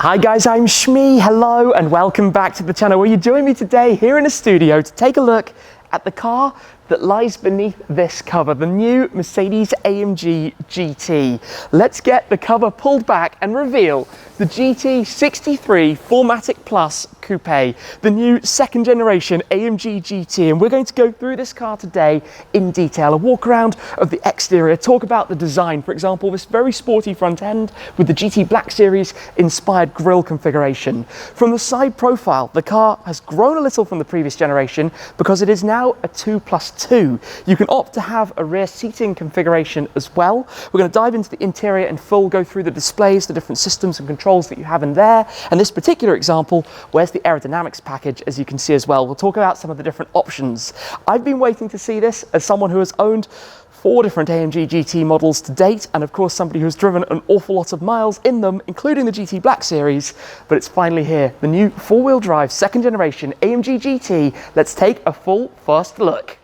Hi guys, I'm Shmee. Hello and welcome back to the channel where you join me today here in a studio to take a look at the car that lies beneath this cover, the new Mercedes-AMG GT. Let's get the cover pulled back and reveal the GT 63 4MATIC Plus Coupe, the new second generation AMG GT. And we're going to go through this car today in detail, a walk around of the exterior, talk about the design, for example, this very sporty front end with the GT Black Series inspired grille configuration. From the side profile, the car has grown a little from the previous generation because it is now a 2+2. You can opt to have a rear seating configuration as well. We're going to dive into the interior in full, go through the displays, the different systems and controls that you have in there. And this particular example, where's the aerodynamics package, as you can see as well. We'll talk about some of the different options. I've been waiting to see this as someone who has owned 4 different AMG GT models to date, and of course somebody who's driven an awful lot of miles in them, including the GT Black Series, but it's finally here, the new 4-wheel drive second generation AMG GT. Let's take a full first look.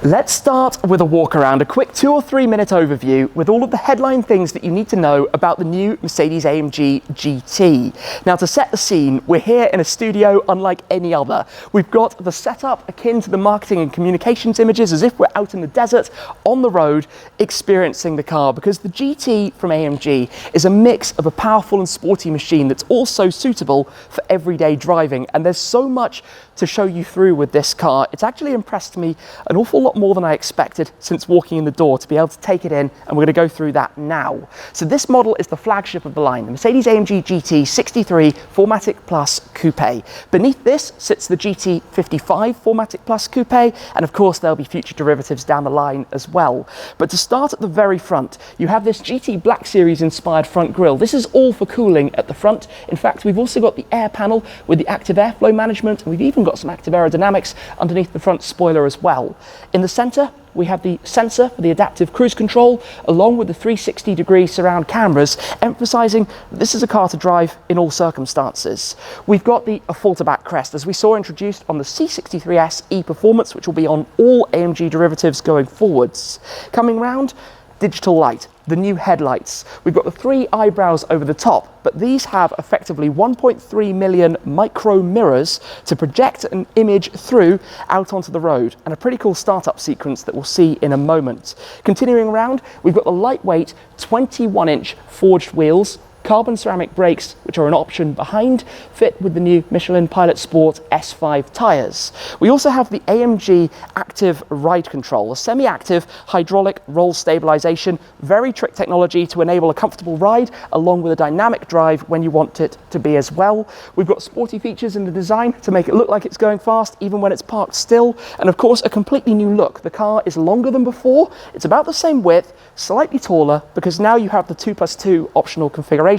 Let's start with a walk around, a quick 2 or 3 minute overview with all of the headline things that you need to know about the new Mercedes-AMG GT. Now, to set the scene, we're here in a studio unlike any other. We've got the setup akin to the marketing and communications images, as if we're out in the desert on the road experiencing the car, because the GT from AMG is a mix of a powerful and sporty machine that's also suitable for everyday driving. And there's so much to show you through with this car. It's actually impressed me an awful lot more than I expected since walking in the door to be able to take it in, and we're going to go through that now. So this model is the flagship of the line, the Mercedes-AMG GT 63 4MATIC Plus Coupe. Beneath this sits the GT 55 4MATIC Plus Coupe, and of course there'll be future derivatives down the line as well. But to start at the very front, you have this GT Black Series inspired front grille. This is all for cooling at the front. In fact, we've also got the air panel with the active airflow management, and we've even got some active aerodynamics underneath the front spoiler as well. In the center, we have the sensor for the adaptive cruise control, along with the 360-degree surround cameras, emphasizing that this is a car to drive in all circumstances. We've got the Affolterback crest, as we saw introduced on the C63S E-Performance, which will be on all AMG derivatives going forwards. Coming round, digital light, the new headlights. We've got the 3 eyebrows over the top, but these have effectively 1.3 million micro mirrors to project an image through out onto the road, and a pretty cool startup sequence that we'll see in a moment. Continuing around, we've got the lightweight 21-inch forged wheels, carbon ceramic brakes, which are an option behind, fit with the new Michelin Pilot Sport S5 tyres. We also have the AMG Active Ride Control, a semi-active hydraulic roll stabilisation, very trick technology to enable a comfortable ride, along with a dynamic drive when you want it to be as well. We've got sporty features in the design to make it look like it's going fast, even when it's parked still, and of course a completely new look. The car is longer than before, it's about the same width, slightly taller, because now you have the 2+2 optional configuration.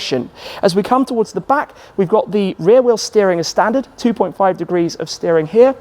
As we come towards the back, we've got the rear wheel steering as standard, 2.5 degrees of steering here.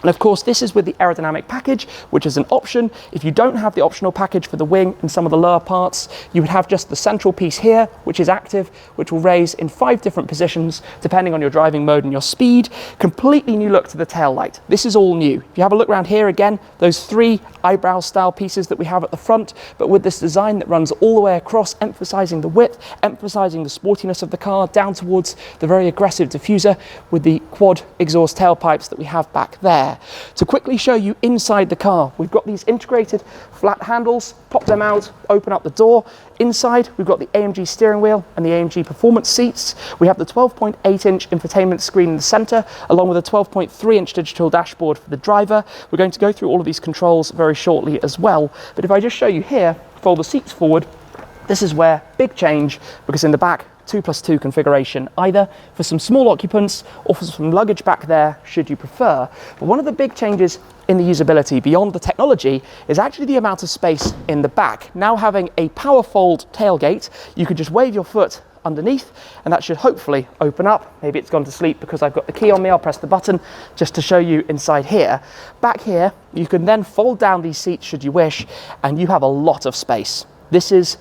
And of course, this is with the aerodynamic package, which is an option. If you don't have the optional package for the wing and some of the lower parts, you would have just the central piece here, which is active, which will raise in 5 different positions, depending on your driving mode and your speed. Completely new look to the tail light. This is all new. If you have a look around here again, those 3 eyebrow style pieces that we have at the front, but with this design that runs all the way across, emphasizing the width, emphasizing the sportiness of the car, down towards the very aggressive diffuser with the quad exhaust tailpipes that we have back there. To quickly show you inside the car, we've got these integrated flat handles, pop them out, open up the door. Inside, we've got the AMG steering wheel and the AMG performance seats. We have the 12.8-inch infotainment screen in the center, along with a 12.3-inch digital dashboard for the driver. We're going to go through all of these controls very shortly as well. But if I just show you here, fold the seats forward, this is where big change, because in the back, 2+2 configuration, either for some small occupants or for some luggage back there, should you prefer. But one of the big changes in the usability beyond the technology is actually the amount of space in the back. Now having a power fold tailgate, you could just wave your foot underneath and that should hopefully open up. Maybe it's gone to sleep because I've got the key on me. I'll press the button just to show you inside here. Back here, you can then fold down these seats should you wish, and you have a lot of space. This is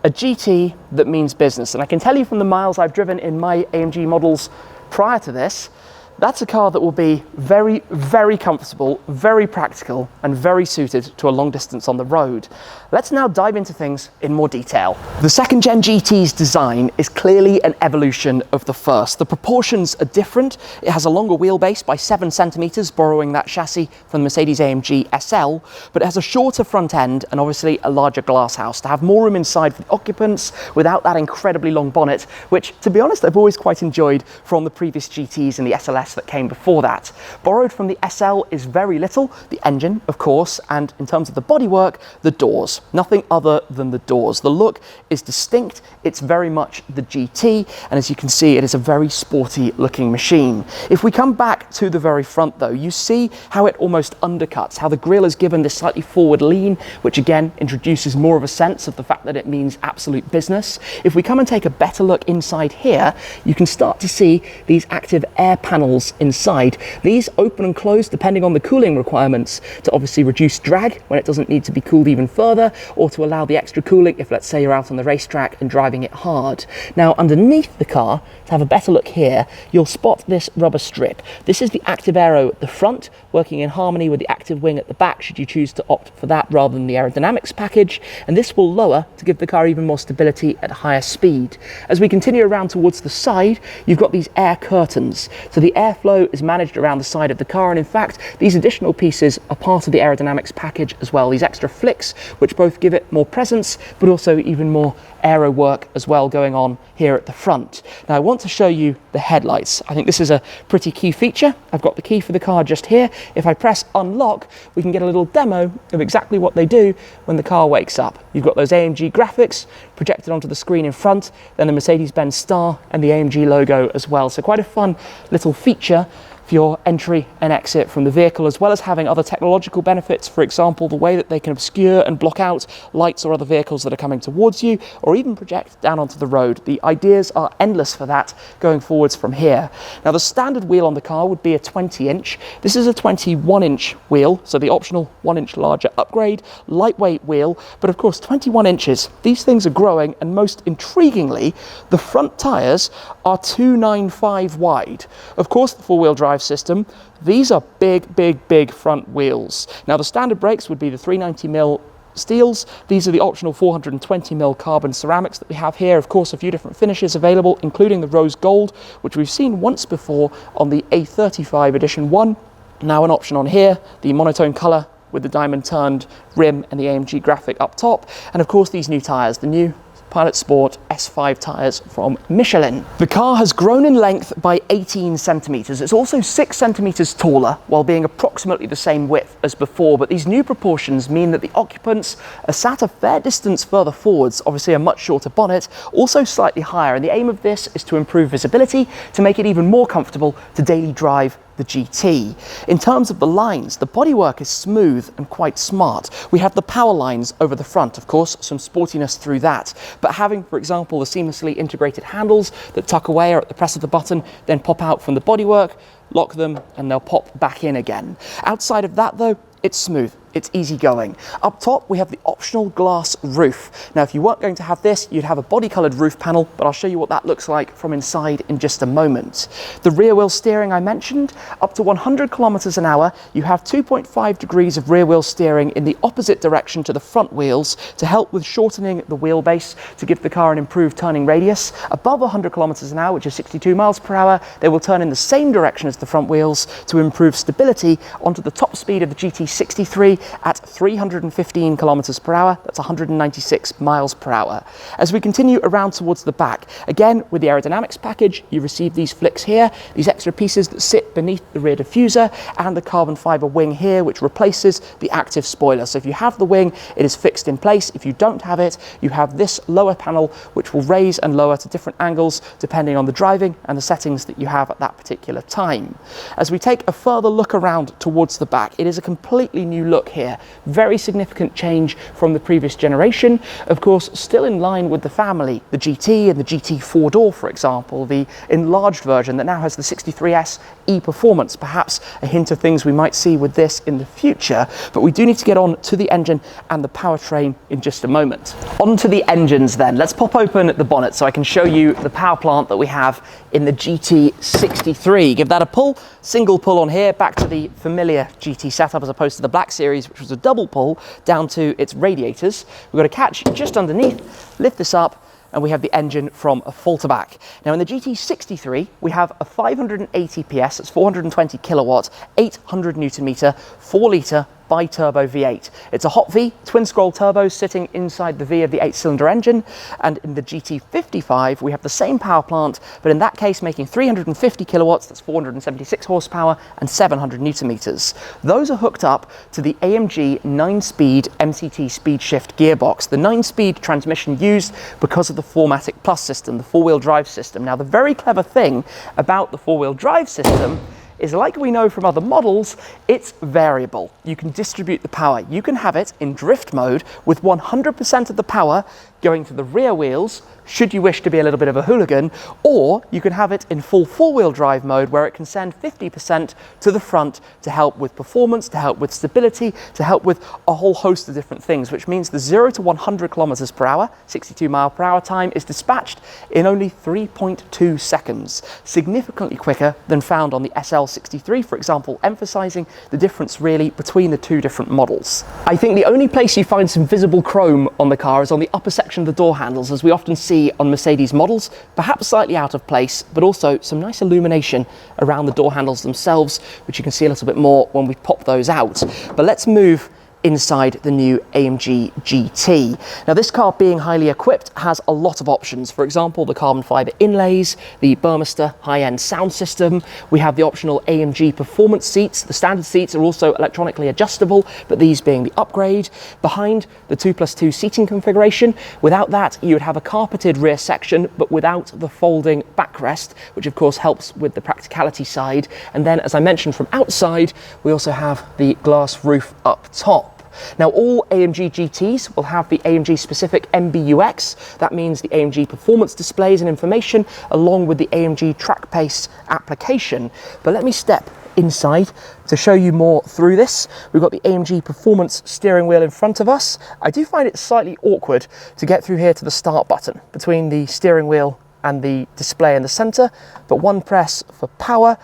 a GT that means business, and I can tell you from the miles I've driven in my AMG models prior to this That's a car that will be very, very comfortable, very practical, and very suited to a long distance on the road. Let's now dive into things in more detail. The second gen GT's design is clearly an evolution of the first. The proportions are different. It has a longer wheelbase by 7 centimeters, borrowing that chassis from the Mercedes-AMG SL, but it has a shorter front end and obviously a larger glass house to have more room inside for the occupants without that incredibly long bonnet, which, to be honest, I've always quite enjoyed from the previous GTs and the SLS that came before that. Borrowed from the SL is very little, the engine, of course, and in terms of the bodywork, the doors. Nothing other than the doors. The look is distinct, it's very much the GT, and as you can see, it is a very sporty looking machine. If we come back to the very front though, you see how it almost undercuts, how the grille is given this slightly forward lean, which again introduces more of a sense of the fact that it means absolute business. If we come and take a better look inside here, you can start to see these active air panels inside. These open and close depending on the cooling requirements to obviously reduce drag when it doesn't need to be cooled even further, or to allow the extra cooling if, let's say, you're out on the racetrack and driving it hard. Now, underneath the car, to have a better look here, you'll spot this rubber strip. This is the active aero at the front, working in harmony with the active wing at the back should you choose to opt for that rather than the aerodynamics package, and this will lower to give the car even more stability at higher speed. As we continue around towards the side, you've got these air curtains. So the airflow is managed around the side of the car, and in fact these additional pieces are part of the aerodynamics package as well, these extra flicks which both give it more presence but also even more aero work as well going on here at the front. Now I want to show you the headlights. I think this is a pretty key feature. I've got the key for the car just here. If I press unlock, we can get a little demo of exactly what they do when the car wakes up. You've got those AMG graphics projected onto the screen in front, then the Mercedes-Benz star and the AMG logo as well. So quite a fun little feature for your entry and exit from the vehicle, as well as having other technological benefits. For example, the way that they can obscure and block out lights or other vehicles that are coming towards you, or even project down onto the road. The ideas are endless for that going forwards from here. Now, the standard wheel on the car would be a 20-inch. This is a 21-inch wheel, so the optional 1-inch larger upgrade, lightweight wheel, but of course 21 inches. These things are growing, and most intriguingly, the front tyres are 295 wide. Of course, the four-wheel drive system, these are big front wheels. Now the standard brakes would be the 390mm steels. These are the optional 420mm carbon ceramics that we have here. Of course, a few different finishes available, including the rose gold, which we've seen once before on the A35 Edition 1. Now an option on here, the monotone colour with the diamond turned rim and the AMG graphic up top, and of course these new tyres, the new Pilot Sport S5 tyres from Michelin. The car has grown in length by 18 centimetres. It's also 6 centimetres taller, while being approximately the same width as before, but these new proportions mean that the occupants are sat a fair distance further forwards, obviously a much shorter bonnet, also slightly higher, and the aim of this is to improve visibility, to make it even more comfortable to daily drive the GT. In terms of the lines, the bodywork is smooth and quite smart. We have the power lines over the front, of course, some sportiness through that, but having, for example, the seamlessly integrated handles that tuck away or at the press of the button, then pop out from the bodywork, lock them, and they'll pop back in again. Outside of that though, it's smooth. It's easy going. Up top, we have the optional glass roof. Now, if you weren't going to have this, you'd have a body-colored roof panel, but I'll show you what that looks like from inside in just a moment. The rear wheel steering I mentioned, up to 100 kilometers an hour, you have 2.5 degrees of rear wheel steering in the opposite direction to the front wheels to help with shortening the wheelbase to give the car an improved turning radius. Above 100 kilometers an hour, which is 62 miles per hour, they will turn in the same direction as the front wheels to improve stability onto the top speed of the GT63 at 315 kilometers per hour. That's 196 miles per hour. As we continue around towards the back, again with the aerodynamics package, you receive these flicks here, these extra pieces that sit beneath the rear diffuser, and the carbon fiber wing here, which replaces the active spoiler. So if you have the wing, it is fixed in place. If you don't have it, you have this lower panel which will raise and lower to different angles depending on the driving and the settings that you have at that particular time. As we take a further look around towards the back, it is a completely new look here. Very significant change from the previous generation. Of course, still in line with the family, the GT and the GT 4-door, for example, the enlarged version that now has the 63S e-performance, perhaps a hint of things we might see with this in the future. But we do need to get on to the engine and the powertrain in just a moment. On to the engines then. Let's pop open the bonnet so I can show you the power plant that we have in the GT63. Give that a pull, single pull on here, back to the familiar GT setup as opposed to the Black Series, which was a double pull down to its radiators. We've got a catch just underneath, lift this up, and we have the engine from a Falterback. Now in the GT63, we have a 580 PS, that's 420 kilowatts, 800 Newton meter, 4 litre bi-turbo V8. It's a hot V, twin scroll turbo sitting inside the V of the 8-cylinder engine, and in the GT55 we have the same power plant, but in that case making 350 kilowatts, that's 476 horsepower and 700 Newton meters. Those are hooked up to the AMG 9-speed MCT speed shift gearbox, the 9-speed transmission used because of the 4MATIC Plus system, the 4-wheel drive system. Now the very clever thing about the 4-wheel drive system is, like we know from other models, it's variable. You can distribute the power. You can have it in drift mode with 100% of the power going to the rear wheels, should you wish to be a little bit of a hooligan, or you can have it in full 4-wheel drive mode where it can send 50% to the front to help with performance, to help with stability, to help with a whole host of different things, which means the 0 to 100 kilometers per hour, 62 mile per hour time is dispatched in only 3.2 seconds, significantly quicker than found on the SL63, for example, emphasizing the difference really between the two different models. I think the only place you find some visible chrome on the car is on the upper section of the door handles, as we often see on Mercedes models, perhaps slightly out of place, but also some nice illumination around the door handles themselves, which you can see a little bit more when we pop those out. But let's move inside the new AMG GT. Now this car, being highly equipped, has a lot of options. For example, the carbon fiber inlays, the Burmester high-end sound system. We have the optional AMG performance seats. The standard seats are also electronically adjustable, but these being the upgrade. Behind, the 2+2 seating configuration. Without that, you would have a carpeted rear section, but without the folding backrest, which of course helps with the practicality side. And then, as I mentioned, from outside, we also have the glass roof up top. Now all AMG GTs will have the AMG specific MBUX. That means the AMG performance displays and information along with the AMG track pace application. But let me step inside to show you more through this. We've got the AMG performance steering wheel in front of us. I do find it slightly awkward to get through here to the start button between the steering wheel and the display in the center, but one press for power,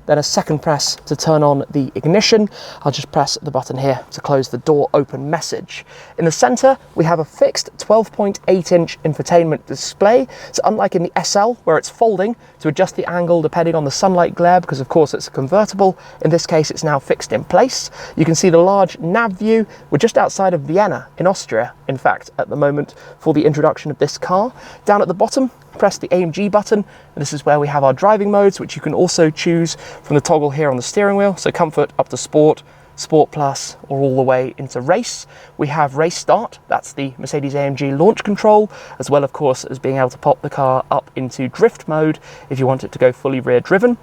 then a second press to turn on the ignition. I'll just press the button here to close the door open message. In the center, we have a fixed 12.8-inch infotainment display. So unlike in the SL, where it's folding to adjust the angle depending on the sunlight glare, because of course it's a convertible, in this case it's now fixed in place. You can see the large nav view. We're just outside of Vienna in Austria, in fact, at the moment for the introduction of this car. Down at the bottom, press the AMG button, and this is where we have our driving modes, which you can also choose from the toggle here on the steering wheel. So comfort up to sport, sport plus, or all the way into race. We have race start, that's the Mercedes-AMG launch control, as well of course as being able to pop the car up into drift mode if you want it to go fully rear driven.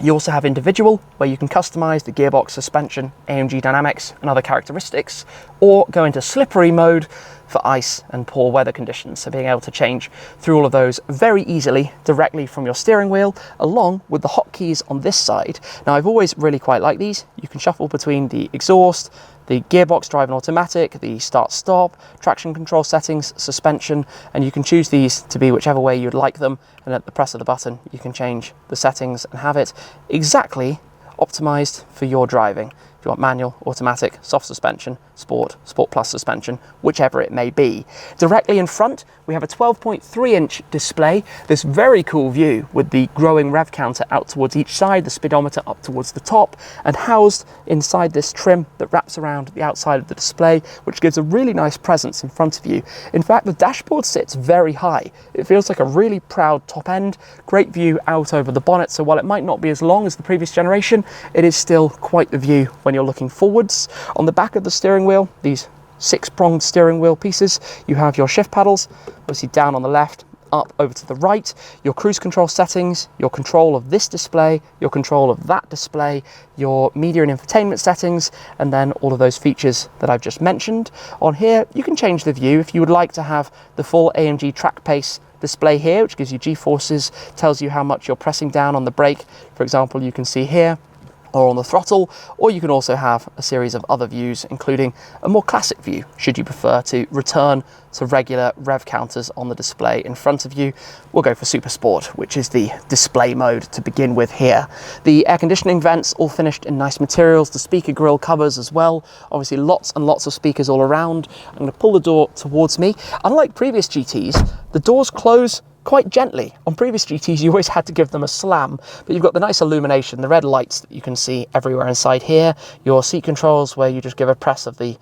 You also have individual, where you can customize the gearbox, suspension, AMG dynamics and other characteristics, or go into slippery mode for ice and poor weather conditions. So being able to change through all of those very easily directly from your steering wheel, along with the hotkeys on this side. Now I've always really quite liked these. You can shuffle between the exhaust, the gearbox drive and automatic, the start-stop, traction control settings, suspension, and you can choose these to be whichever way you'd like them, and at the press of the button you can change the settings and have it exactly optimized for your driving. If you want manual, automatic, soft suspension, sport, sport plus suspension, whichever it may be. Directly in front, we have a 12.3-inch display, this very cool view with the growing rev counter out towards each side, the speedometer up towards the top, and housed inside this trim that wraps around the outside of the display, which gives a really nice presence in front of you. In fact, the dashboard sits very high. It feels like a really proud top end, great view out over the bonnet, so while it might not be as long as the previous generation, it is still quite the view when you're looking forwards. On the back of the steering wheel, these 6-pronged steering wheel pieces, you have your shift paddles, obviously down on the left, up over to the right, your cruise control settings, your control of this display, your control of that display, your media and infotainment settings, and then all of those features that I've just mentioned. On here, you can change the view if you would like to have the full AMG track pace display here, which gives you G-forces, tells you how much you're pressing down on the brake, for example, you can see here, or on the throttle, or you can also have a series of other views, including a more classic view, should you prefer to return to regular rev counters on the display in front of you. We'll go for Super Sport, which is the display mode to begin with here. The air conditioning vents all finished in nice materials, the speaker grille covers as well, obviously lots and lots of speakers all around. I'm going to pull the door towards me. Unlike previous GTs, the doors close quite gently. On previous GTs, you always had to give them a slam, but you've got the nice illumination, the red lights that you can see everywhere inside here, your seat controls where you just give a press of the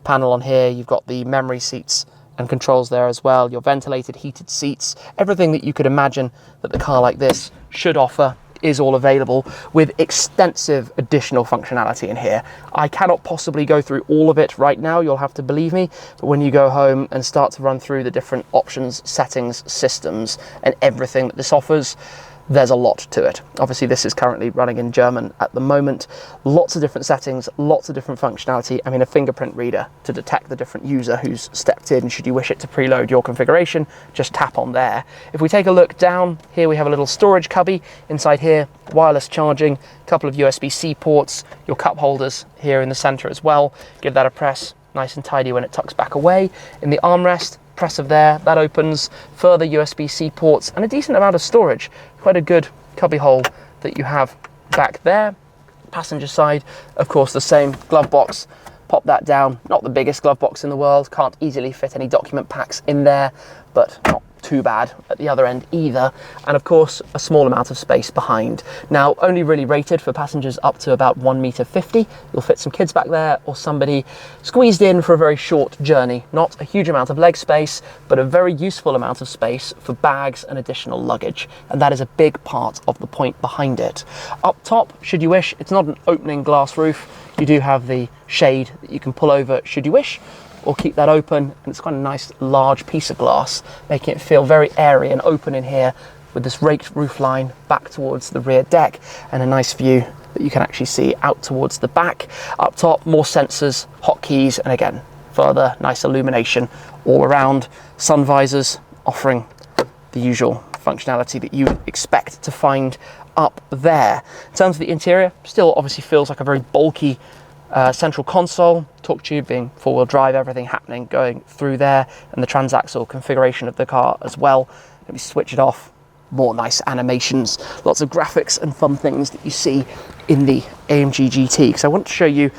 panel on here, you've got the memory seats and controls there as well, your ventilated heated seats, everything that you could imagine that the car like this should offer is all available, with extensive additional functionality in here. I cannot possibly go through all of it right now, you'll have to believe me, but when you go home and start to run through the different options, settings, systems, and everything that this offers, there's a lot to it. Obviously this is currently running in German at the moment. Lots of different settings, lots of different functionality. I mean, a fingerprint reader to detect the different user who's stepped in. Should you wish it to preload your configuration, just tap on there. If we take a look down here, we have a little storage cubby. Inside here, wireless charging, a couple of USB-C ports, your cup holders here in the center as well. Give that a press, nice and tidy when it tucks back away. In the armrest, press of there, that opens, further USB-C ports and a decent amount of storage. Quite a good cubby hole that you have back there. Passenger side, of course, the same glove box. Pop that down, not the biggest glove box in the world, can't easily fit any document packs in there, but not too bad at the other end either, and of course a small amount of space behind. Now, only really rated for passengers up to about 1.50 m. You'll fit some kids back there or somebody squeezed in for a very short journey. Not a huge amount of leg space, but a very useful amount of space for bags and additional luggage, and that is a big part of the point behind it. Up top, should you wish, it's not an opening glass roof. You do have the shade that you can pull over should you wish, or keep that open, and it's got a nice large piece of glass, making it feel very airy and open in here, with this raked roof line back towards the rear deck, and a nice view that you can actually see out towards the back. Up top, more sensors, hotkeys, and again, further nice illumination all around. Sun visors offering the usual functionality that you expect to find up there. In terms of the interior, still obviously feels like a very bulky central console, torque tube being four-wheel drive, everything happening going through there, and the transaxle configuration of the car as well. Let me switch it off. More nice animations, lots of graphics and fun things that you see in the AMG GT. Because I want to show you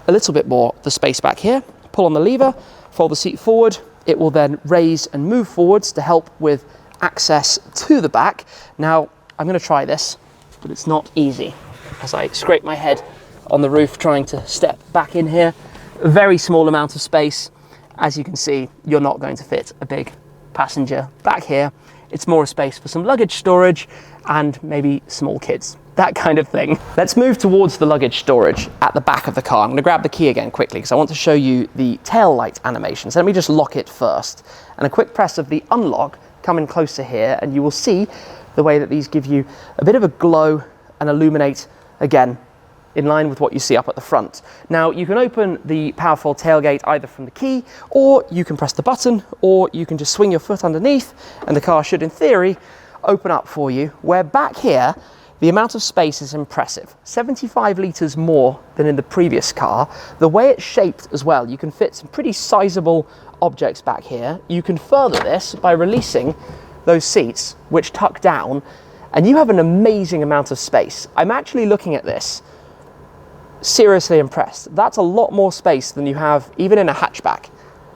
a little bit more of the space back here. Pull on the lever, fold the seat forward. It will then raise and move forwards to help with access to the back. Now, I'm going to try this, but it's not easy as I scrape my head on the roof trying to step back in here. A very small amount of space. As you can see, you're not going to fit a big passenger back here. It's more a space for some luggage storage and maybe small kids, that kind of thing. Let's move towards the luggage storage at the back of the car. I'm going to grab the key again quickly because I want to show you the tail light animation. So let me just lock it first, and a quick press of the unlock, come in closer here, and you will see the way that these give you a bit of a glow and illuminate again in line with what you see up at the front. Now, you can open the powerful tailgate either from the key, or you can press the button, or you can just swing your foot underneath and the car should, in theory, open up for you, where back here, the amount of space is impressive. 75 litres more than in the previous car. The way it's shaped as well, you can fit some pretty sizable objects back here. You can further this by releasing those seats, which tuck down, and you have an amazing amount of space. I'm actually looking at this seriously impressed. That's a lot more space than you have even in a hatchback.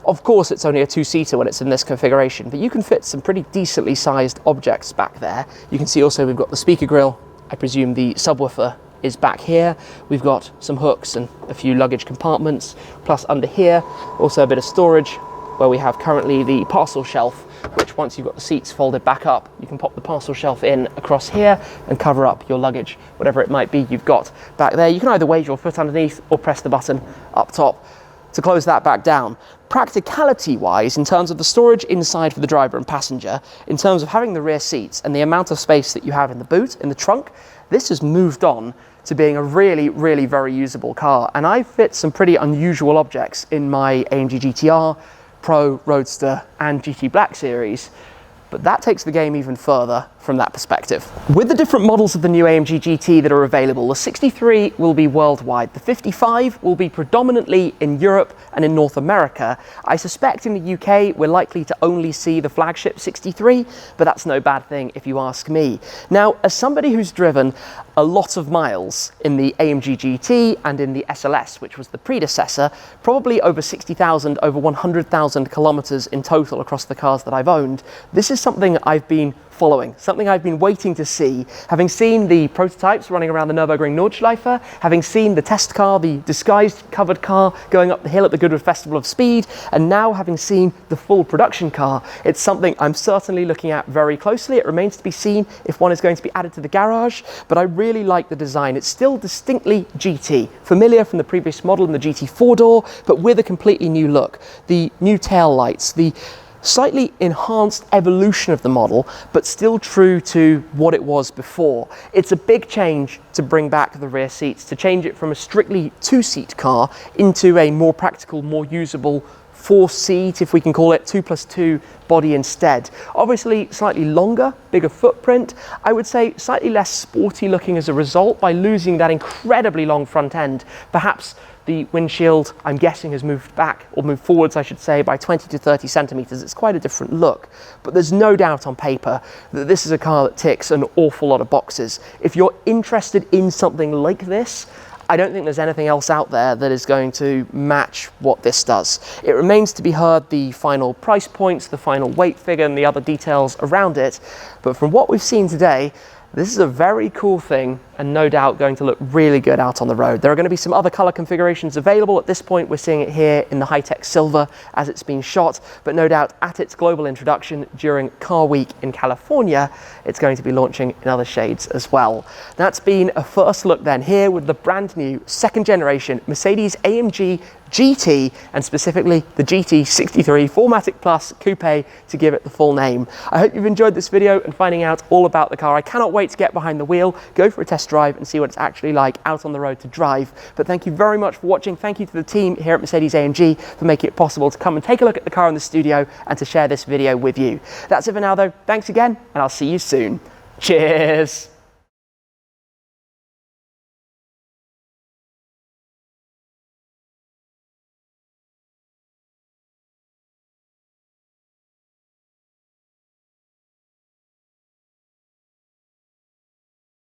Of course, it's only a two-seater when it's in this configuration, but you can fit some pretty decently sized objects back there. You can see also we've got the speaker grille. I presume the subwoofer is back here. We've got some hooks and a few luggage compartments, plus under here, also a bit of storage where we have currently the parcel shelf, which once you've got the seats folded back up, you can pop the parcel shelf in across here and cover up your luggage, whatever it might be you've got back there. You can either wave your foot underneath or press the button up top. to close that back down. Practicality-wise, in terms of the storage inside for the driver and passenger, in terms of having the rear seats and the amount of space that you have in the boot, in the trunk, this has moved on to being a really, really very usable car. And I fit some pretty unusual objects in my AMG GTR, Pro, Roadster and GT Black series, but that takes the game even further from that perspective. With the different models of the new AMG GT that are available, the 63 will be worldwide, the 55 will be predominantly in Europe and in North America. I suspect in the UK we're likely to only see the flagship 63, but that's no bad thing if you ask me. Now, as somebody who's driven a lot of miles in the AMG GT and in the SLS, which was the predecessor, probably over 60,000, over 100,000 kilometers in total across the cars that I've owned, this is something I've been following, something I've been waiting to see, having seen the prototypes running around the Nürburgring Nordschleife, having seen the test car, the disguised covered car going up the hill at the Goodwood Festival of Speed, and now having seen the full production car. It's something I'm certainly looking at very closely. It remains to be seen if one is going to be added to the garage, but I really like the design. It's still distinctly GT, familiar from the previous model in the GT 4-door, but with a completely new look. The new tail lights, the slightly enhanced evolution of the model, but still true to what it was before. It's a big change to bring back the rear seats, to change it from a strictly two-seat car into a more practical, more usable four-seat, if we can call it, 2+2 body instead. Obviously slightly longer, bigger footprint. I would say slightly less sporty looking as a result by losing that incredibly long front end. Perhaps the windshield, I'm guessing, has moved back, or moved forwards, I should say, by 20 to 30 centimeters. It's quite a different look, but there's no doubt on paper that this is a car that ticks an awful lot of boxes. If you're interested in something like this, I don't think there's anything else out there that is going to match what this does. It remains to be heard the final price points, the final weight figure and the other details around it, but from what we've seen today, this is a very cool thing and no doubt going to look really good out on the road. There are going to be some other color configurations available. At this point, we're seeing it here in the high-tech silver as it's been shot, but no doubt at its global introduction during Car Week in California, it's going to be launching in other shades as well. That's been a first look then here with the brand new second generation Mercedes-AMG GT, and specifically the GT63 4MATIC Plus Coupe to give it the full name. I hope you've enjoyed this video and finding out all about the car. I cannot wait to get behind the wheel, go for a test drive and see what it's actually like out on the road to drive. But thank you very much for watching. Thank you to the team here at Mercedes-AMG for making it possible to come and take a look at the car in the studio and to share this video with you. That's it for now though. Thanks again and I'll see you soon. Cheers.